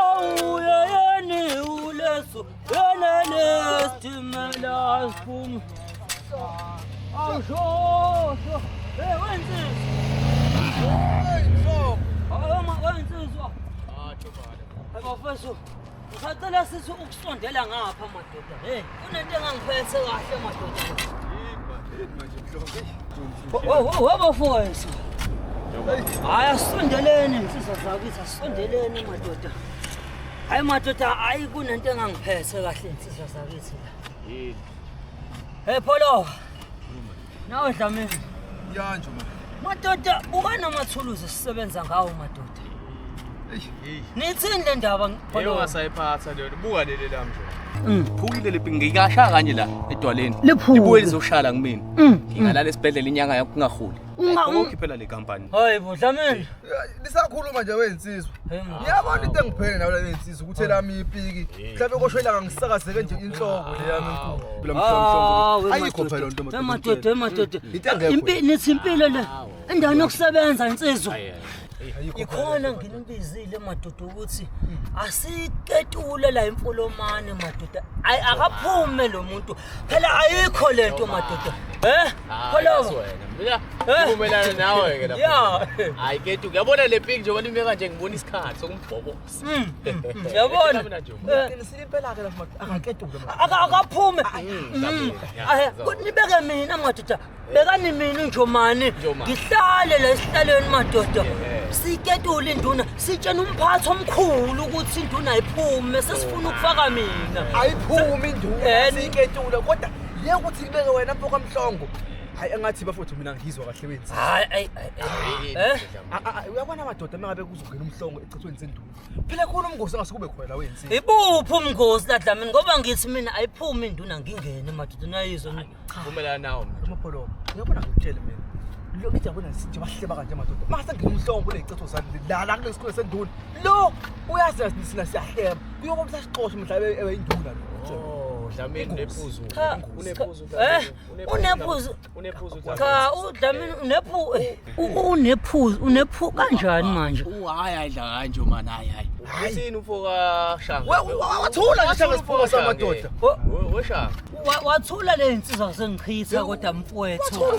Awu yeni ulesu yenele stimela spum. Awu sho. Wenzi. Wensizwa. Bafethu. Ngisacela sithi ukusondela ngapha madoda. Hey, kunento engangiphethe kahle madoda. Wabafowethu. Hayi asondelene insizwa zakithi asondelene madoda. Hayi madoda hayi kunento engangiphethe kahle insizwa zakithi. Yini? Hey Pholo. Nawe Dlamini. Yanjo madoda ukanamathuluzi sisebenza ngawo madoda. Nithini le ndaba Pholo? Yebo ngasayiphatha leyo. Buka leli la manje. Phukile lephi ngikasha kanye la edwaleni. Ibuye lizoshala kumina. Ngingalala esibhedlela inyanga yakho kungahuli. Ungakhiphela le company. Hayi bo Dlamini. Lisakhuluma nje wensizwa. Ngiyabona into engiphele nawe la wensizwa ukuthi lami ipiki. Mhlawumbe koshwela ngisakazeke nje inhloko le yami enkulu. Ayikho phela into madoda. Nithi impilo le. Endaweni yokusebenza insizwa. Ikhona nginibizile madoda ukuthi asiketule la imfolomane madoda akaphume lo muntu phela ayikho lento madoda Pholo mina ngivumelana nawe ke lapha ayiketu uyabona le picture njengoba nimeka nje ngibona isikhathi sokumbhoboza uyabona silimpela ke lapha akaketule akaphume nibeke mina madoda bekani mina njomani ngihlale la esihlalweni madoda siketule induna sitshena umphathi omkhulu ukuthi induna ayiphume sesifuna ukufaka mina ayiphume induna siketule kodwa yeke ukuthi ibeke wena mfoko kamhlongo hayi engathi bafowethu mina ngizwa kahle wenzi hayi uyabona amadoda mangabe kuzongena umhlongo ecithweni senduna phela khona umngosi angasikube khona wenzi ibuphi umngosi la Dlamini ngoba ngithi mina ayiphume induna ngingene madoda nayizwa vumelana nawo Pholo uyabona ngitshele mina lo ngithi yabona sithi bahleba kanje madoda mase ngene umhlongo kulecitho sami la kulesikole senduna lo uyazi sina siyahleba kuyokuba sasixoxe mhlabe eyinduna lo Dlamini nephuzu unephuzu cha uDlamini unephuzu kanjani manje hayi ayidla kanje man hayi yini ufoka shanga wathula nje shanga siphuka samadoda weshanga wathula le insizwa sengichitha kodwa mfowethu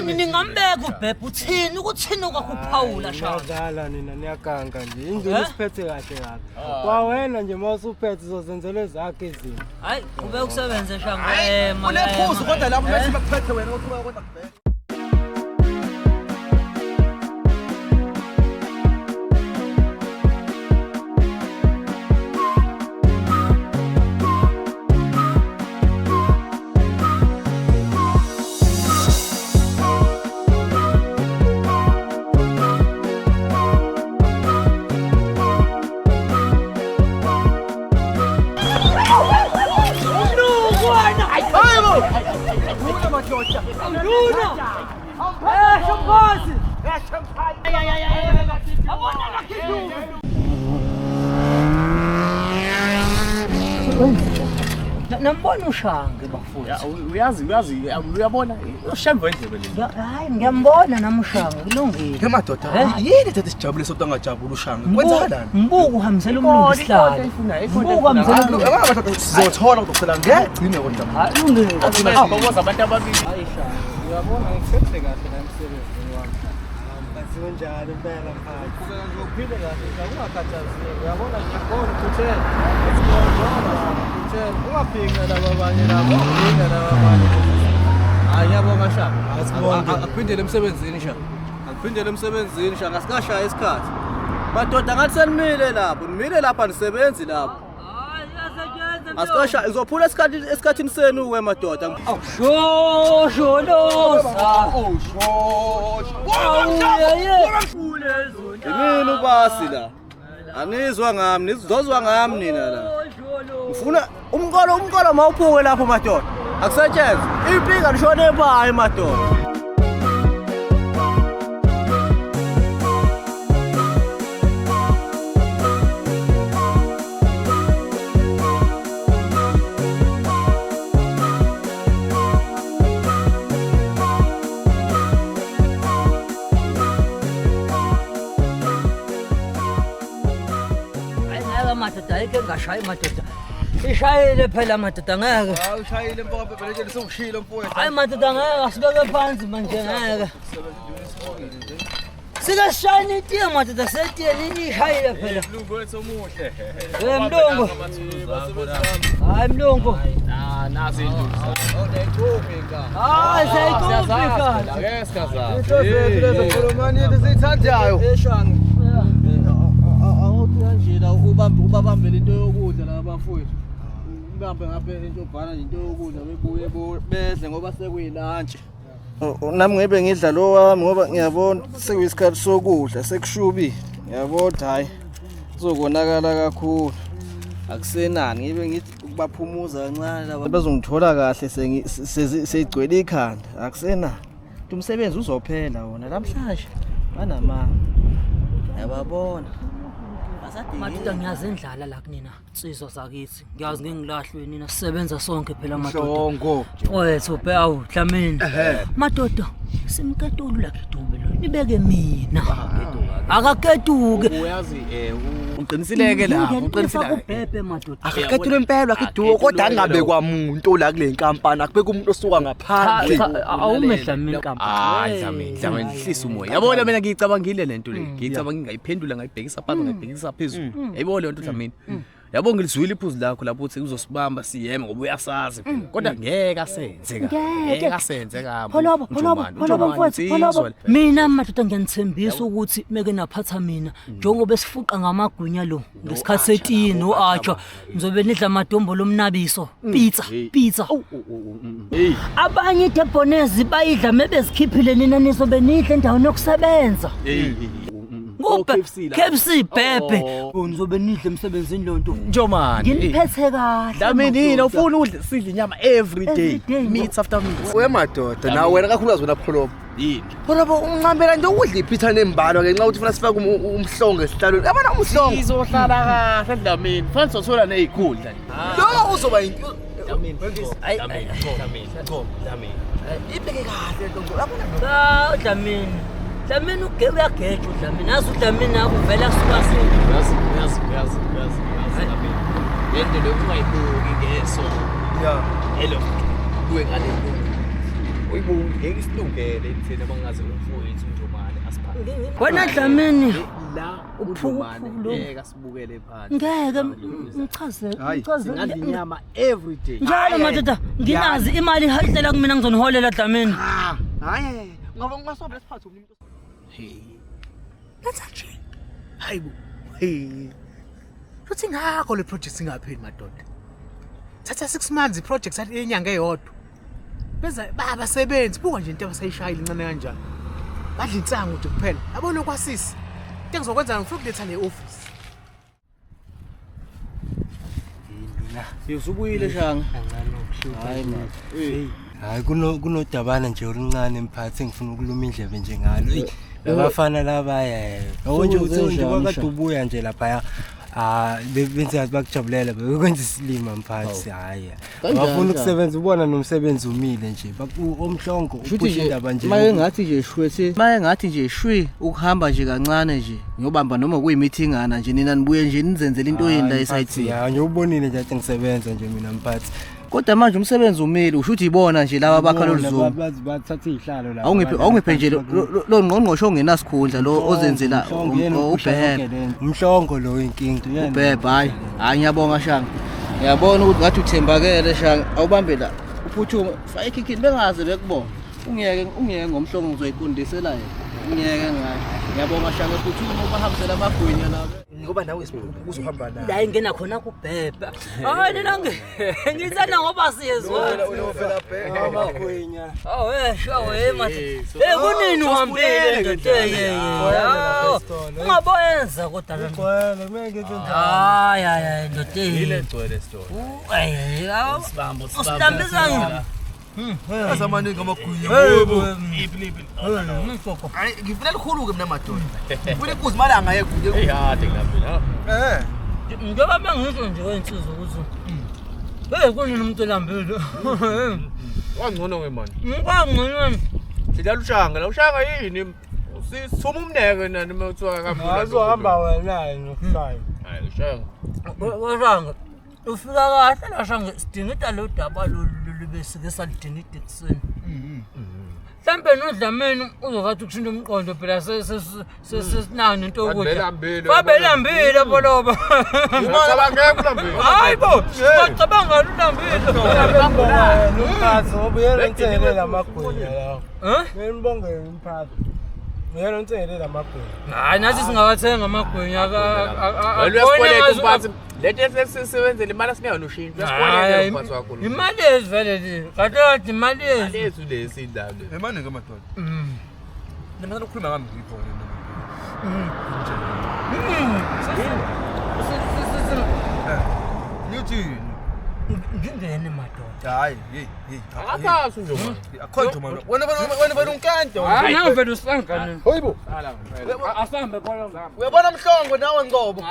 ningambeka ubhebhe uthini ukuthini okwakuphawula shanga ngiyazala nina niyaganga nje indlela isiphethe kahle kahle kwawena nje mawusuphethe uzozenzela zakhe izinto hayi ube ukusebenza shanga unephuzu kodwa lapho bese bakuphethe wena uthuka kodwa kubheka Nambona ushange bafowethu uyazi uyabona ushamva indlebe le hayi ngiyambona namushange kulungile ke madoda yini thatha sijabule sodwa angajabula ushange kwenzakalani ngibuka uhambisela umlungu isihlalo ngibuka uhambisela umlungu sizothola ukucela ngegcine kodwa hayi lungile baboza abantu ababili ayisha uyabona ngikhethe kahle la emsebenzini wami kanjalo impela mfana kubeka nje uphile kahle ungakhathazeki uyabona ngiyabona ukuthi ungaphinga laba abanye labo ungaphinga laba abanye hayi yabonga shaka asibonge akuphindele emsebenzini shaka akuphindele emsebenzini shaka asikashaya isikhathi madoda ngathi senimile lapho nimile lapha nisebenzi lapho asikasha izophula esikhathini senu ke madoda shosho yini ubasi la anizwa ngami nizozwa ngami nina la ngifuna umkolo mawuphuke lapho madoda akusetshenzwe ipika lishone ebayi madoda madoda ayikho engashayi madoda ishayile phela madoda ngeke Hayi ushayile mfowethu phela nje sewushilo mfowethu. hayi madoda ngeke asibeke phansi manje ngeke sike sishayine itiye madoda setiyeni ishayile phela Mlungu wethu omuhle. mlungu hayi mlungu Nasi indlu. hayi sayikufika Ake sikazana. Lezo esiyithandayo. Eshangi. Awuthi kanjena ubabambele into yokudla la bafowethu. Ubambe ngapha entshobhana into yokudla bebuye bedle ngoba sekuyilantshi. Nami ngebe ngidla lo wami ngoba ngiyabona sekuyisikhathi sokudla sekushubi. Ngiyabona hayi. Kuzokonakala kakhulu. Akusenani ngibe ngithi ukubaphumuza kancane laba bazongithola kahle seyigcwele ikhanda. Akusenani. Umsebenzi uzophela wona namhlanje. Banamanga. Yababona. madoda ngiyazi indlala la kunina insizwa zakithi ngiyazi ngingilahlwe nina sisebenza sonke phela madoda Shongo. wethu bhawu Dlamini madoda simketulu la kidube lo nibeke mina akaketuke Uyazi uqinisileke la, uqinisile. ubhebhe madoda Akakhethelwe impela akiduwo kodwa angabe kwamuntu la kule nkampani akubeka umuntu osuka ngaphandle. awume Dlamini kampani Dlamini hlisa umoya. Yabona mina ngicabangile lento le. Ngicabanga ngayiphendula ngayibhekisa phansi ngayibhekisa phezulu. Yayibona lento Dlamini. Yabo ngilizwile iphuzu lakho lapho uthi uzosibamba siyeme ngoba uyasazi phela. Kodwa ngeke asenze ka. Ngeke asenze ka. Pholobo mfowethu mina madoda ngiyanithembisa ukuthi meke naphatha mina njengoba esifuqa ngamagwinya lo ngesikhathi setini no atsha ngizobe nidla madombolo omnabiso pizza Hey. abanye debonezi bayidla mebezikhiphile nina nizobe nidla endaweni yokusebenza ngoba KFC bhebhe nizobe nidla emsebenzini lonto Njomani. nginiphethe kahle Dlamini yini ufuna udle sidle inyama every day. day, Meat after meat. Wemadoda nawe wena kakhulukazi wena pholobo. Yini? Pholobo unqambela nje ukudla iphitha nembalwa ngenxa ukuthi ufuna sifake umhlongo esihlalweni. Yabona umhlongo. Izohlala kahle Dlamini. Fanele sothola nezikhundla. Lo uzoba inkinga. Dlamini. Ibeke kahle nto. Yabona Dlamini uyageja uDlamini azi uDlamini akuvela kusuka sini Yazi. Yento lokungayibhuki ngeso. ya. Hello. Kuwe ngale nto. Uyibuke ngeke isilungele ithina mangaze umfowethu Njomani asiphathe. wena Dlamini La Uphukuphuku lo. ngeke asibukele phansi. ngeke ngichaze Ngadla inyama every day. njalo madoda nginazi imali ihayitela kumina ngizoniholela Dlamini Hayi, ngoba ngingasobela siphathe umuntu. Letha nje. Hayibo. Uthi ngakho le project singapheli madoda. Thatha 6 months iproject athi inyanga eyodwa. Beza basebenzi buka nje into abasayishayile incane kanjani. Badla insango nje kuphela. Yabona kwasisi. Into ngizokwenza ngifuna ukuletha le office. Yosubuyile shanga. Hayi man. Hayi kunodabana nje oluncane emphathi engifuna ukuluma indlebe nje ngalo. Labafana labaya. Nje uthi wakade ubuya nje lapha benze bakujabulela bekwenza isilima mphathi hayi. Bafuna ukusebenza ubona nomsebenzi umile nje. Omhlongo uphusha indaba nje. Maye ngathi nje shwethe. Maye ngathi nje shwi ukuhamba nje kancane nje. Ngiyobamba noma kuyimeetingana nje nina nibuye nje nizenzele into yeni la esayithini. Ya nje ubonile nje ngisebenza nje mina mphathi. Kodwa manje umsebenzi umile usho ukuthi ibona nje laba bakhala oluzumo. Bathatha izihlalo la. Awungiphe nje lo ngqongqosho ongenasikhundla lo ozenzela ubhebe. Umhlongo lo inkinga Ubhebe hayi ngiyabonga shanga. Ngiyabona ukuthi ngathi uthembakele shanga awubambe la. Uphuthuma faka ikhikhini bengaze bekubona. Ungiyeke ngomhlongo ngizoyiqondisela yena. Ungiyeke ngayo. Ngiyabonga shanga uphuthuma ubahambisela amagwinya la. Ngoba nawe uzohamba nawe. la ingena khona kubhebhe hayi nina ngizana ngoba siyezwana Uyovela bheka amagwinya. shawe madoda kunini uhambile ndodeye ungaboyenza kodwa la Wena meke nje hayi ndodeye Gcwele store. usilambisa Azamaningi amagwinya. ngifoko Hayi ngifuna likhulu-ke mina madoda. Ufuna inkuzi imali angayekho. Eyade ngapha. njengoba mangisho nje kwensiza ukuthi kunini umuntu elambile Wangcono ke manje. ngikangqinweni Sidlala ushanga, la ushanga yini? Sithuma umneke nani mawuthiwa kamvula. Azohamba wena nokuhlaya. hayi shanga Washanga ufika kahle la shanga sidinga lo daba besike salidinga iDixon mhlambe noDlamini uzokathi ukushintsha umqondo phela sesinani into ukudla babelambile boloba ngicabangeke kulambile hayibo bacabanga ulambile Umphathi obuyela entsele lamagwinya lawo. Ngiyibonge umphathi. Uyela entsele lamagwinya. hayi nathi singawathenga amagwinya Weluyasikweleta umphathi lento esisebenzele imali singayonoshintsha uyasikweleta umphathi wakho imali ezivele le kade imali ezi lethu lesi indaba Emane ke madoda. Mina lokukhuluma ngami ngipho Ngiyothini? ngingene madoda Hayi, hey. akaphasi nje manje Akhonto manje. Wena unkanta. hayi nangivele usangane Hoyibo. asambe bolo ngami Uyabona mhlongo nawe ngobo.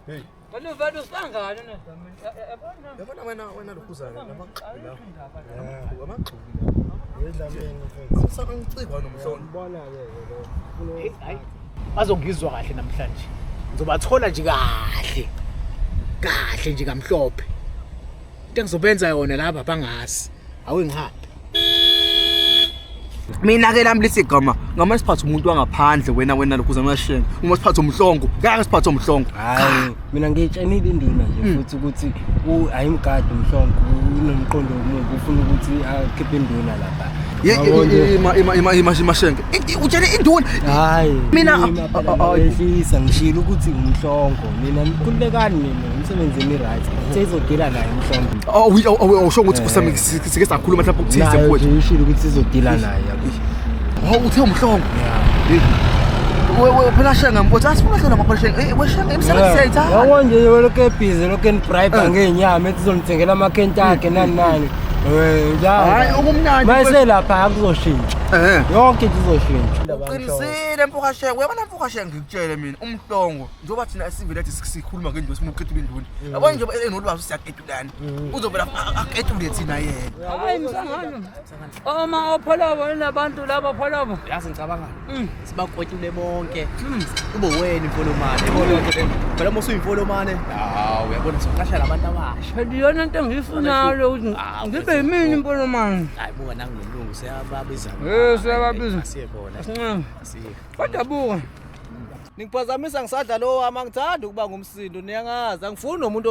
Hey. Kalo vele usangane neDlamini Yabona wena lokhuzana lamaqhabi la. Amaqhabi Yedlamini. Sasangicika nomhlongo. Ngibona ke Bazongizwa kahle namhlanje. Ngizobathola nje kahle nje kamhlophe. Into engizobenza yona laba bangazi. Awu ngihambe. Mina ke lami lisigama ngama siphatha umuntu wangaphandle wena lokhuza ngashenga uma siphatha umhlongo ngeke siphatha umhlongo Hayi, mina ngitshenile induna nje futhi ukuthi ayimgadi umhlongo unomqondo omubi ufuna ukuthi akhiphe induna lapha. Imashenge utshele induna Hayi, Mina- ehlisa ngishilo ukuthi umhlongo. Mina nikhulekani mina umsebenzini right. Sezodila naye umhlongo. awusho ukuthi kusami sike sakhuluma lapho kuthise Naye mfowethu nje ushilo ukuthi sizodila naye yabo. uthe umhlongo we phela shenga mfowethu asifuna hlona mapha shenga weshenga emsebenzini siyayitha Yabo nje lokho busy lokho bribe ngenyama ethi zonithengela ama Kentucky nani. hayi okumnandi Mayise lapha akuzoshintsha. Yonke into izoshintsha. uqinisile mfowethu shenga uyabona mfowethu shenga ngikutshele mina umhlongo njengoba thina esivele ethi sikhuluma ngendlu esimukhethe induna yabona nje enolwazi siyaqedulana uzovela aqedule thina yena hayi msangane oma opholobo labantu laba pholobo yazi ngicabanga sibakwetule bonke kube wena imfolomane yabona ke phela mose uyimfolomane hawo uyabona soqasha labantu abasha phela into engiyifunayo ukuthi ngibe yimini impolomane hayi buka nanginomlungu seyababiza siyababiza siyebona sincane kodwa buka Ngiphazamisa ngisadla lo amangithanda ukuba ngumsindo niyangazi angifuni nomuntu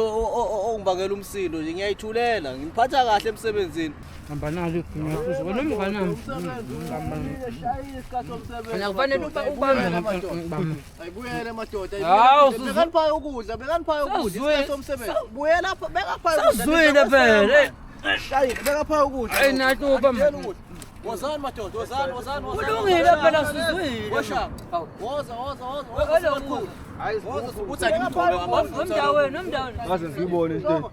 ongibakela umsindo nje ngiyayithulela ngiphatha kahle emsebenzini hamba nalo igwinya futhi wena umnganami akufanele ubambe ayibuyele madoda Hawu, bekaniphaye ukudla isikhathi somsebenzi buyela lapha bekaphaye sazwile phela hayi bekaphaye ukudla hayi nathi ubambe wozani madoda wozani kulungile phela sizwile woza hayi uthi umndaweni ngaze ngibone into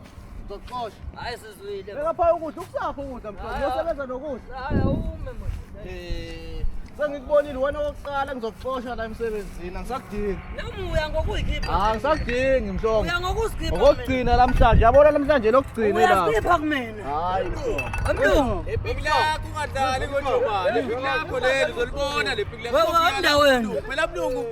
uzoxosha hayi sizwile bekaphaye ukudla ukusapha ukudla mhlawumbe uyosebenza nokudla hayi ume manje sengikubonile wena oqala ngizokuxosha la emsebenzini angisakudingi nami uya ngokuyikhipha angisakudingi mhlongo uya ngokusikhipha okugcina namhlanje yabona namhlanje lokugcina la uyakhipha kumina hayi amlungu epiki lakho ungadlali konjomani epiki lakho leli uzolibona lepiki lakho wemndaweni phela mlungu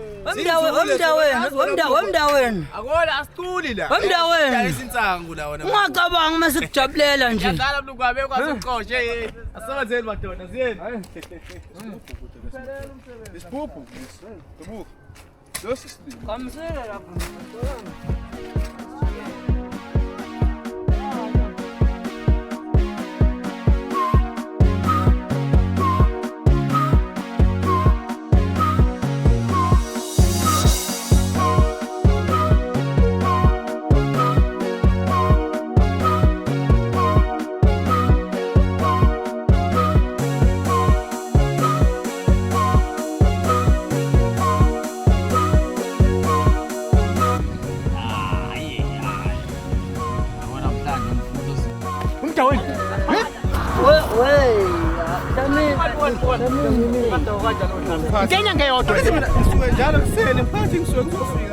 wemndaweni akona asiculi la Wemndaweni. isinsangu la wona ungacabangi uma sikujabulela nje yadlala mlungu wabe kwazi uqoshe asebenzeni madoda siyeni isibhubhu dubuka losisibili kamsele lapho Ngenya ngeyodwa. ngisuke njalo kuseni mphakathi ngisuke ngizofika